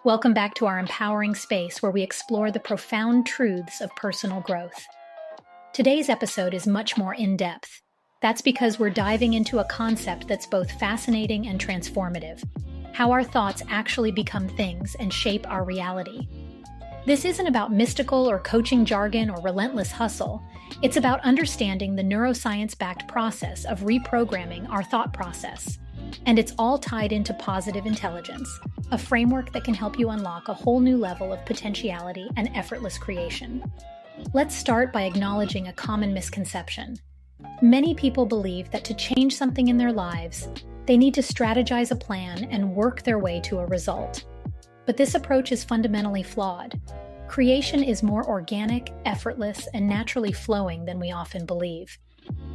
Welcome back to our empowering space where we explore the profound truths of personal growth. Today's episode is much more in-depth. That's because we're diving into a concept that's both fascinating and transformative: how our thoughts actually become things and shape our reality. This isn't about mystical or coaching jargon or relentless hustle. It's about understanding the neuroscience-backed process of reprogramming our thought process. And it's all tied into positive intelligence, a framework that can help you unlock a whole new level of potentiality and effortless creation. Let's start by acknowledging a common misconception. Many people believe that to change something in their lives, they need to strategize a plan and work their way to a result. But this approach is fundamentally flawed. Creation is more organic, effortless, and naturally flowing than we often believe.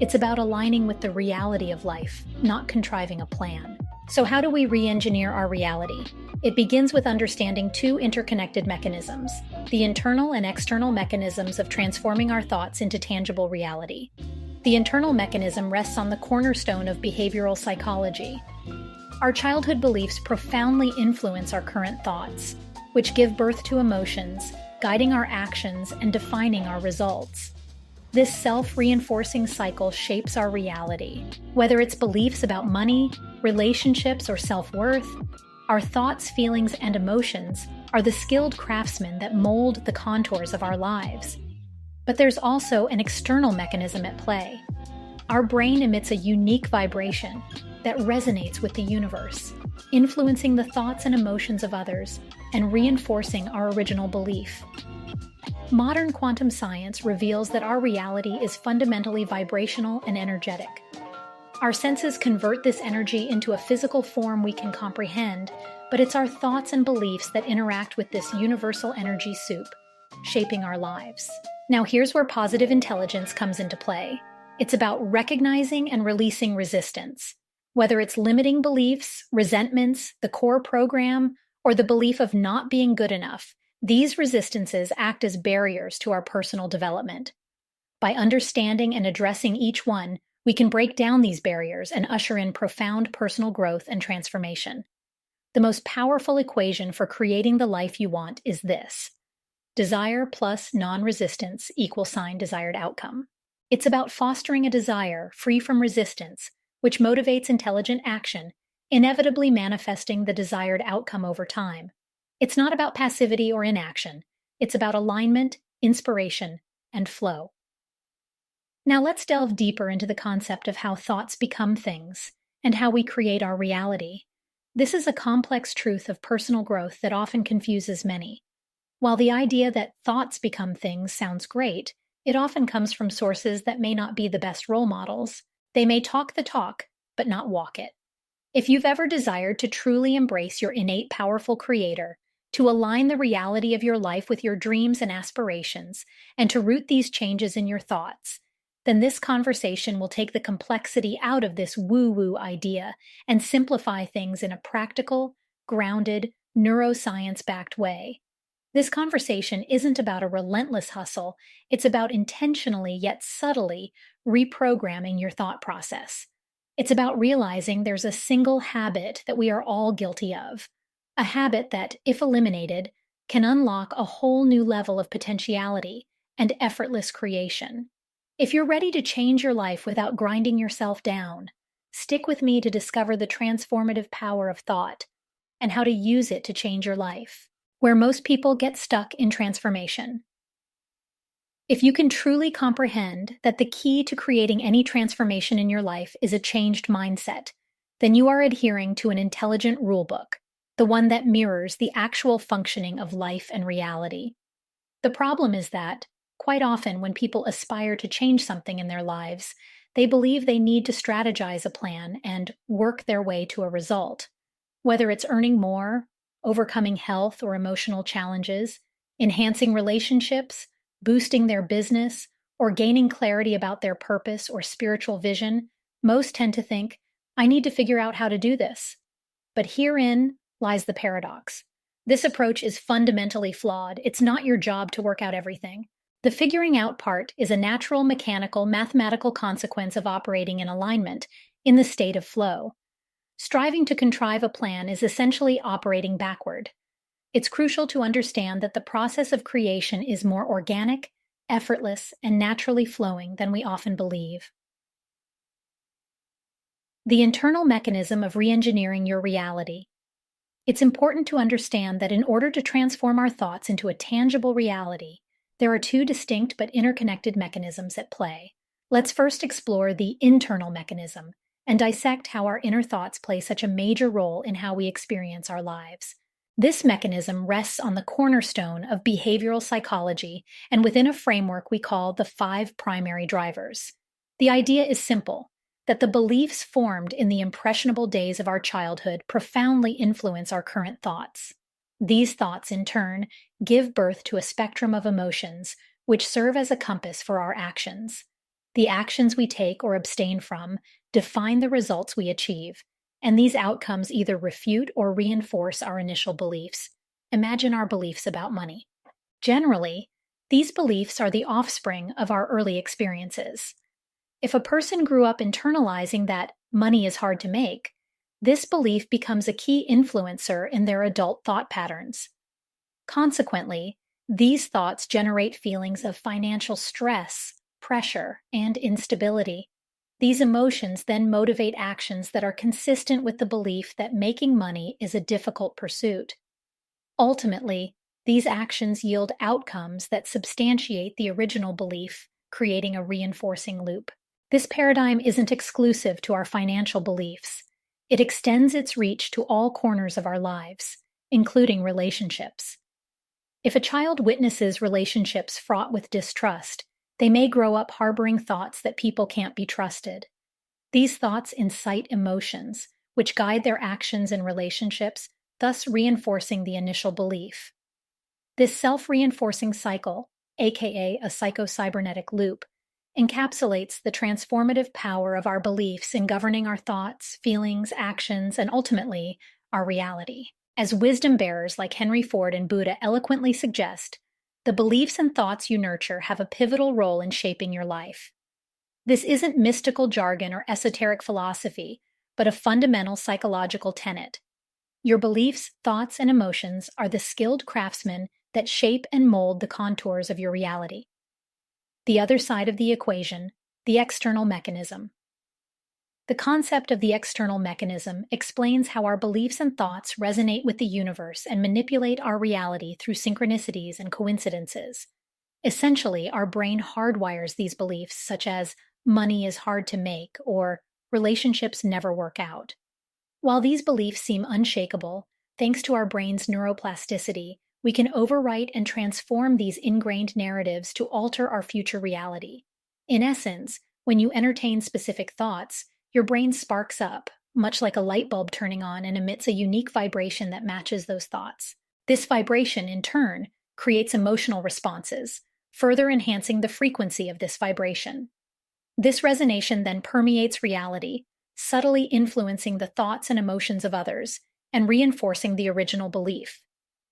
It's about aligning with the reality of life, not contriving a plan. So how do we re-engineer our reality? It begins with understanding two interconnected mechanisms: the internal and external mechanisms of transforming our thoughts into tangible reality. The internal mechanism rests on the cornerstone of behavioral psychology. Our childhood beliefs profoundly influence our current thoughts, which give birth to emotions, guiding our actions and defining our results. This self-reinforcing cycle shapes our reality. Whether it's beliefs about money, relationships, or self-worth, our thoughts, feelings, and emotions are the skilled craftsmen that mold the contours of our lives. But there's also an external mechanism at play. Our brain emits a unique vibration that resonates with the universe, influencing the thoughts and emotions of others and reinforcing our original belief. Modern quantum science reveals that our reality is fundamentally vibrational and energetic. Our senses convert this energy into a physical form we can comprehend, but it's our thoughts and beliefs that interact with this universal energy soup, shaping our lives. Now here's where positive intelligence comes into play. It's about recognizing and releasing resistance. Whether it's limiting beliefs, resentments, the core program, or the belief of not being good enough, these resistances act as barriers to our personal development. By understanding and addressing each one, we can break down these barriers and usher in profound personal growth and transformation. The most powerful equation for creating the life you want is this: desire plus non-resistance = desired outcome. It's about fostering a desire free from resistance, which motivates intelligent action, inevitably manifesting the desired outcome over time. It's not about passivity or inaction. It's about alignment, inspiration, and flow. Now let's delve deeper into the concept of how thoughts become things and how we create our reality. This is a complex truth of personal growth that often confuses many. While the idea that thoughts become things sounds great, it often comes from sources that may not be the best role models. They may talk the talk, but not walk it. If you've ever desired to truly embrace your innate powerful creator, to align the reality of your life with your dreams and aspirations, and to root these changes in your thoughts, then this conversation will take the complexity out of this woo-woo idea and simplify things in a practical, grounded, neuroscience-backed way. This conversation isn't about a relentless hustle, it's about intentionally yet subtly reprogramming your thought process. It's about realizing there's a single habit that we are all guilty of, a habit that, if eliminated, can unlock a whole new level of potentiality and effortless creation. If you're ready to change your life without grinding yourself down, stick with me to discover the transformative power of thought and how to use it to change your life. Where most people get stuck in transformation. If you can truly comprehend that the key to creating any transformation in your life is a changed mindset, then you are adhering to an intelligent rulebook, the one that mirrors the actual functioning of life and reality. The problem is that, quite often when people aspire to change something in their lives, they believe they need to strategize a plan and work their way to a result. Whether it's earning more, overcoming health or emotional challenges, enhancing relationships, boosting their business, or gaining clarity about their purpose or spiritual vision, most tend to think, I need to figure out how to do this. But herein lies the paradox. This approach is fundamentally flawed. It's not your job to work out everything. The figuring out part is a natural, mechanical, mathematical consequence of operating in alignment, in the state of flow. Striving to contrive a plan is essentially operating backward. It's crucial to understand that the process of creation is more organic, effortless, and naturally flowing than we often believe. The internal mechanism of re-engineering your reality. It's important to understand that in order to transform our thoughts into a tangible reality, there are two distinct but interconnected mechanisms at play. Let's first explore the internal mechanism and dissect how our inner thoughts play such a major role in how we experience our lives. This mechanism rests on the cornerstone of behavioral psychology and within a framework we call the five primary drivers. The idea is simple: that the beliefs formed in the impressionable days of our childhood profoundly influence our current thoughts. These thoughts, in turn, give birth to a spectrum of emotions, which serve as a compass for our actions. The actions we take or abstain from define the results we achieve, and these outcomes either refute or reinforce our initial beliefs. Imagine our beliefs about money. Generally, these beliefs are the offspring of our early experiences. If a person grew up internalizing that money is hard to make, this belief becomes a key influencer in their adult thought patterns. Consequently, these thoughts generate feelings of financial stress, pressure, and instability. These emotions then motivate actions that are consistent with the belief that making money is a difficult pursuit. Ultimately, these actions yield outcomes that substantiate the original belief, creating a reinforcing loop. This paradigm isn't exclusive to our financial beliefs. It extends its reach to all corners of our lives, including relationships. If a child witnesses relationships fraught with distrust, they may grow up harboring thoughts that people can't be trusted. These thoughts incite emotions, which guide their actions in relationships, thus reinforcing the initial belief. This self-reinforcing cycle, aka a psychocybernetic loop, encapsulates the transformative power of our beliefs in governing our thoughts, feelings, actions, and ultimately, our reality. As wisdom bearers like Henry Ford and Buddha eloquently suggest, the beliefs and thoughts you nurture have a pivotal role in shaping your life. This isn't mystical jargon or esoteric philosophy, but a fundamental psychological tenet. Your beliefs, thoughts, and emotions are the skilled craftsmen that shape and mold the contours of your reality. The other side of the equation, the external mechanism. The concept of the external mechanism explains how our beliefs and thoughts resonate with the universe and manipulate our reality through synchronicities and coincidences. Essentially, our brain hardwires these beliefs, such as money is hard to make or relationships never work out. While these beliefs seem unshakable, thanks to our brain's neuroplasticity, we can overwrite and transform these ingrained narratives to alter our future reality. In essence, when you entertain specific thoughts, your brain sparks up, much like a light bulb turning on, and emits a unique vibration that matches those thoughts. This vibration, in turn, creates emotional responses, further enhancing the frequency of this vibration. This resonation then permeates reality, subtly influencing the thoughts and emotions of others, and reinforcing the original belief.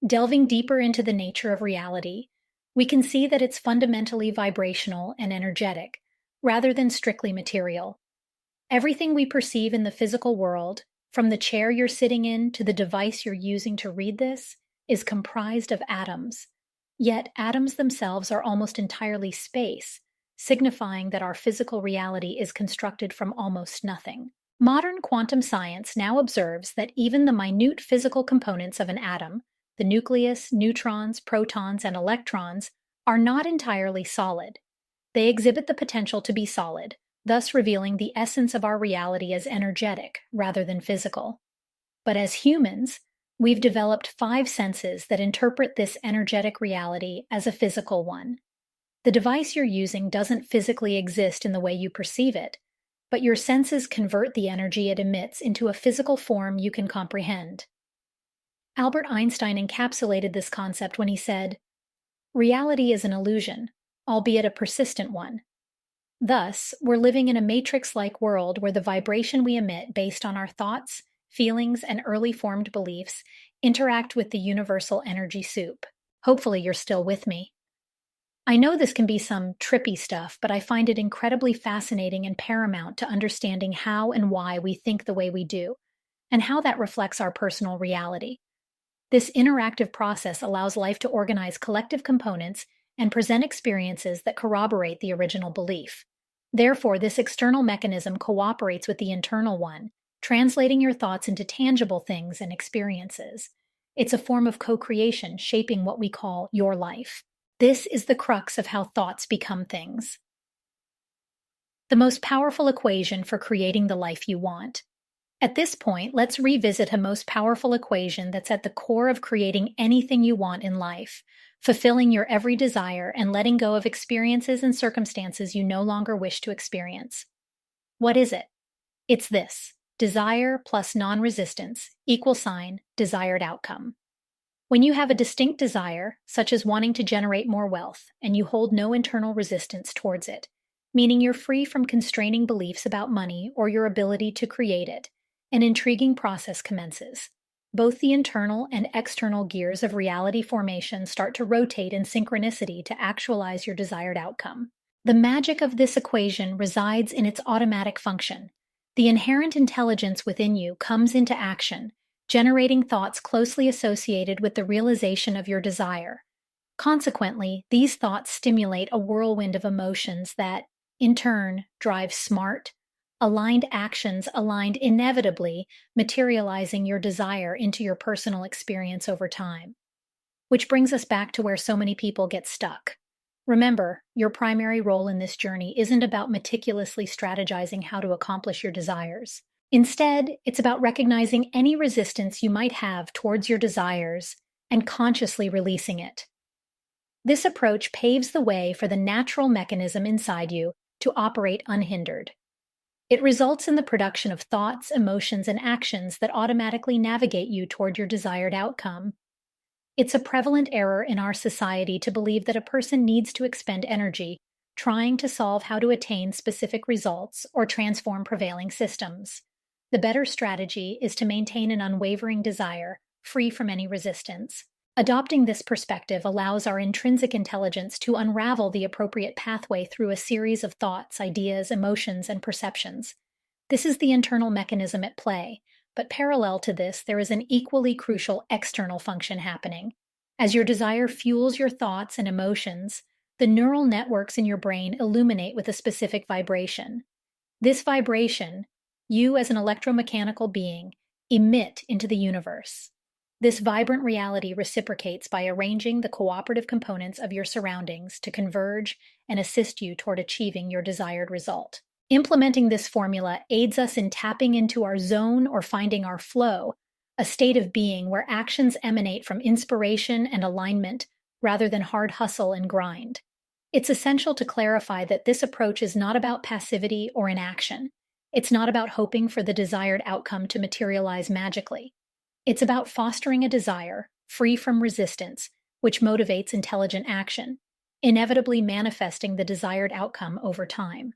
Delving deeper into the nature of reality, we can see that it's fundamentally vibrational and energetic, rather than strictly material. Everything we perceive in the physical world, from the chair you're sitting in to the device you're using to read this, is comprised of atoms. Yet atoms themselves are almost entirely space, signifying that our physical reality is constructed from almost nothing. Modern quantum science now observes that even the minute physical components of an atom, the nucleus, neutrons, protons, and electrons, are not entirely solid. They exhibit the potential to be solid, thus revealing the essence of our reality as energetic rather than physical. But as humans, we've developed 5 senses that interpret this energetic reality as a physical one. The device you're using doesn't physically exist in the way you perceive it, but your senses convert the energy it emits into a physical form you can comprehend. Albert Einstein encapsulated this concept when he said, "Reality is an illusion, albeit a persistent one." Thus, we're living in a matrix-like world where the vibration we emit based on our thoughts, feelings, and early formed beliefs interact with the universal energy soup. Hopefully you're still with me. I know this can be some trippy stuff, but I find it incredibly fascinating and paramount to understanding how and why we think the way we do, and how that reflects our personal reality. This interactive process allows life to organize collective components and present experiences that corroborate the original belief. Therefore, this external mechanism cooperates with the internal one, translating your thoughts into tangible things and experiences. It's a form of co-creation, shaping what we call your life. This is the crux of how thoughts become things. The most powerful equation for creating the life you want. At this point, let's revisit a most powerful equation that's at the core of creating anything you want in life, fulfilling your every desire and letting go of experiences and circumstances you no longer wish to experience. What is it? It's this: desire plus non-resistance = desired outcome. When you have a distinct desire, such as wanting to generate more wealth, and you hold no internal resistance towards it, meaning you're free from constraining beliefs about money or your ability to create it, an intriguing process commences. Both the internal and external gears of reality formation start to rotate in synchronicity to actualize your desired outcome. The magic of this equation resides in its automatic function. The inherent intelligence within you comes into action, generating thoughts closely associated with the realization of your desire. Consequently, these thoughts stimulate a whirlwind of emotions that, in turn, drive smart, aligned actions aligned inevitably, materializing your desire into your personal experience over time. Which brings us back to where so many people get stuck. Remember, your primary role in this journey isn't about meticulously strategizing how to accomplish your desires. Instead, it's about recognizing any resistance you might have towards your desires and consciously releasing it. This approach paves the way for the natural mechanism inside you to operate unhindered. It results in the production of thoughts, emotions, and actions that automatically navigate you toward your desired outcome. It's a prevalent error in our society to believe that a person needs to expend energy trying to solve how to attain specific results or transform prevailing systems. The better strategy is to maintain an unwavering desire, free from any resistance. Adopting this perspective allows our intrinsic intelligence to unravel the appropriate pathway through a series of thoughts, ideas, emotions, and perceptions. This is the internal mechanism at play, but parallel to this, there is an equally crucial external function happening. As your desire fuels your thoughts and emotions, the neural networks in your brain illuminate with a specific vibration. This vibration, you as an electromechanical being, emit into the universe. This vibrant reality reciprocates by arranging the cooperative components of your surroundings to converge and assist you toward achieving your desired result. Implementing this formula aids us in tapping into our zone or finding our flow, a state of being where actions emanate from inspiration and alignment rather than hard hustle and grind. It's essential to clarify that this approach is not about passivity or inaction. It's not about hoping for the desired outcome to materialize magically. It's about fostering a desire, free from resistance, which motivates intelligent action, inevitably manifesting the desired outcome over time.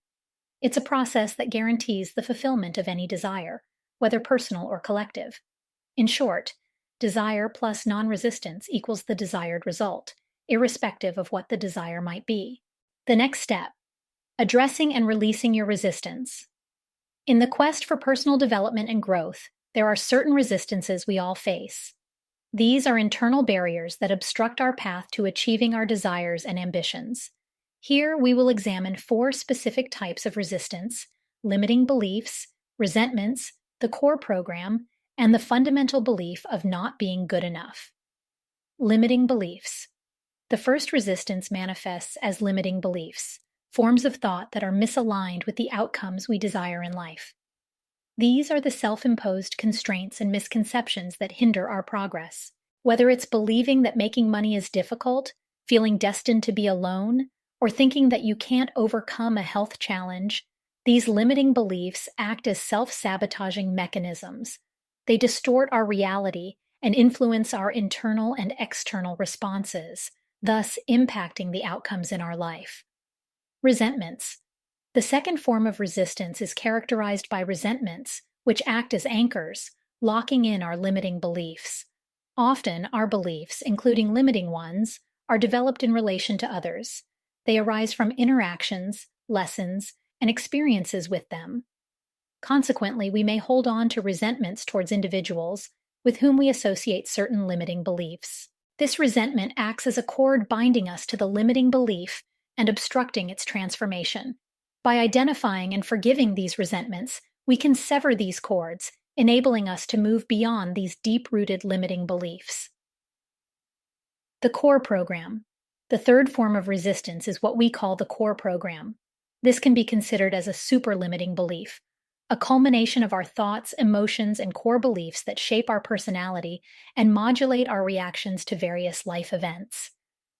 It's a process that guarantees the fulfillment of any desire, whether personal or collective. In short, desire plus non-resistance equals the desired result, irrespective of what the desire might be. The next step: addressing and releasing your resistance. In the quest for personal development and growth, there are certain resistances we all face. These are internal barriers that obstruct our path to achieving our desires and ambitions. Here, we will examine 4 specific types of resistance: limiting beliefs, resentments, the core program, and the fundamental belief of not being good enough. Limiting beliefs. The first resistance manifests as limiting beliefs, forms of thought that are misaligned with the outcomes we desire in life. These are the self-imposed constraints and misconceptions that hinder our progress. Whether it's believing that making money is difficult, feeling destined to be alone, or thinking that you can't overcome a health challenge, these limiting beliefs act as self-sabotaging mechanisms. They distort our reality and influence our internal and external responses, thus impacting the outcomes in our life. Resentments. The second form of resistance is characterized by resentments, which act as anchors, locking in our limiting beliefs. Often, our beliefs, including limiting ones, are developed in relation to others. They arise from interactions, lessons, and experiences with them. Consequently, we may hold on to resentments towards individuals, with whom we associate certain limiting beliefs. This resentment acts as a cord binding us to the limiting belief and obstructing its transformation. By identifying and forgiving these resentments, we can sever these cords, enabling us to move beyond these deep-rooted limiting beliefs. The core program. The third form of resistance is what we call the core program. This can be considered as a super-limiting belief, a culmination of our thoughts, emotions, and core beliefs that shape our personality and modulate our reactions to various life events.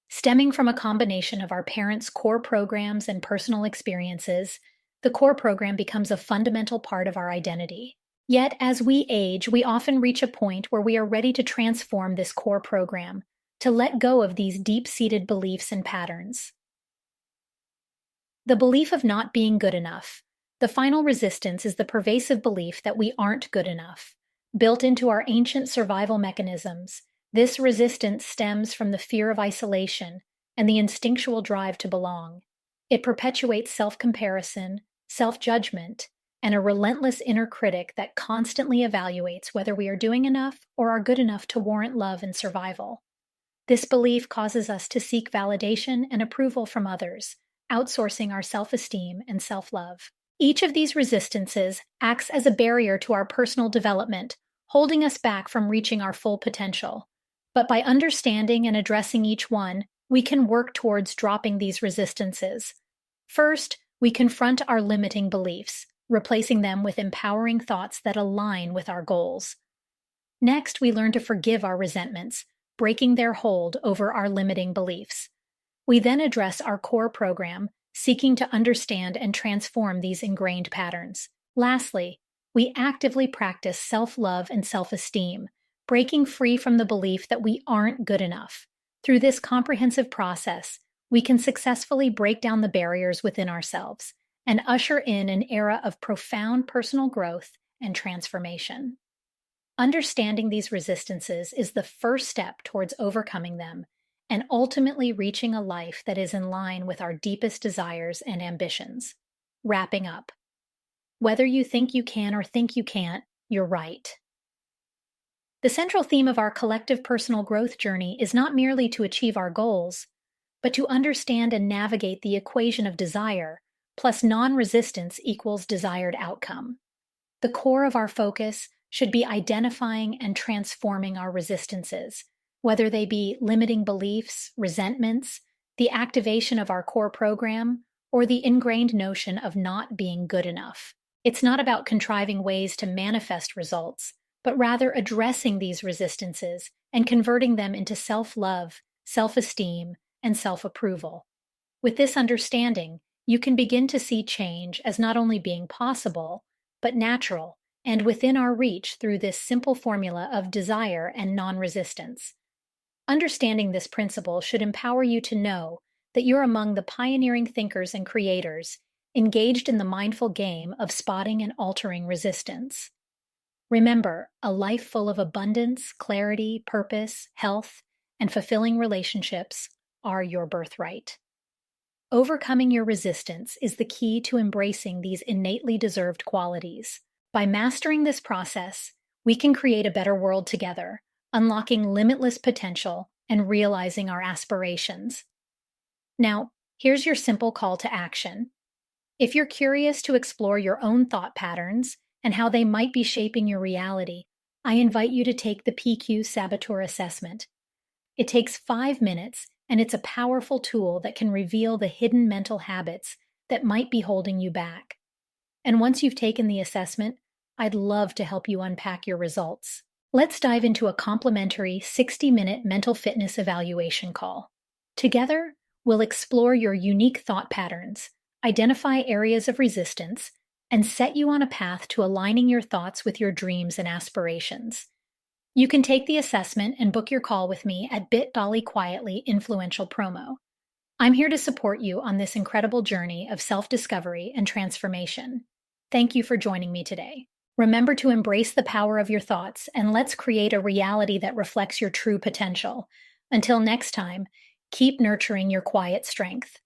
Stemming from a combination of our parents' core programs and personal experiences, the core program becomes a fundamental part of our identity. Yet, as we age, we often reach a point where we are ready to transform this core program, to let go of these deep-seated beliefs and patterns. The belief of not being good enough. The final resistance is the pervasive belief that we aren't good enough. Built into our ancient survival mechanisms, this resistance stems from the fear of isolation and the instinctual drive to belong. It perpetuates self-comparison, self-judgment, and a relentless inner critic that constantly evaluates whether we are doing enough or are good enough to warrant love and survival. This belief causes us to seek validation and approval from others, outsourcing our self-esteem and self-love. Each of these resistances acts as a barrier to our personal development, holding us back from reaching our full potential. But by understanding and addressing each one, we can work towards dropping these resistances. First, we confront our limiting beliefs, replacing them with empowering thoughts that align with our goals. Next, we learn to forgive our resentments, breaking their hold over our limiting beliefs. We then address our core program, seeking to understand and transform these ingrained patterns. Lastly, we actively practice self-love and self-esteem, breaking free from the belief that we aren't good enough. Through this comprehensive process, we can successfully break down the barriers within ourselves and usher in an era of profound personal growth and transformation. Understanding these resistances is the first step towards overcoming them and ultimately reaching a life that is in line with our deepest desires and ambitions. Wrapping up. Whether you think you can or think you can't, you're right. The central theme of our collective personal growth journey is not merely to achieve our goals, but to understand and navigate the equation of desire, plus non-resistance equals desired outcome. The core of our focus should be identifying and transforming our resistances, whether they be limiting beliefs, resentments, the activation of our core program, or the ingrained notion of not being good enough. It's not about contriving ways to manifest results, but rather addressing these resistances and converting them into self-love, self-esteem, and self-approval. With this understanding, you can begin to see change as not only being possible, but natural and within our reach through this simple formula of desire and non-resistance. Understanding this principle should empower you to know that you're among the pioneering thinkers and creators engaged in the mindful game of spotting and altering resistance. Remember, a life full of abundance, clarity, purpose, health, and fulfilling relationships are your birthright. Overcoming your resistance is the key to embracing these innately deserved qualities. By mastering this process, we can create a better world together, unlocking limitless potential and realizing our aspirations. Now, here's your simple call to action. If you're curious to explore your own thought patterns and how they might be shaping your reality, I invite you to take the PQ Saboteur Assessment. It takes 5 minutes, and it's a powerful tool that can reveal the hidden mental habits that might be holding you back. And once you've taken the assessment, I'd love to help you unpack your results. Let's dive into a complimentary 60-minute mental fitness evaluation call. Together, we'll explore your unique thought patterns, identify areas of resistance, and set you on a path to aligning your thoughts with your dreams and aspirations. You can take the assessment and book your call with me at bit.ly/quietly influential promo. I'm here to support you on this incredible journey of self-discovery and transformation. Thank you for joining me today. Remember to embrace the power of your thoughts, and let's create a reality that reflects your true potential. Until next time, keep nurturing your quiet strength.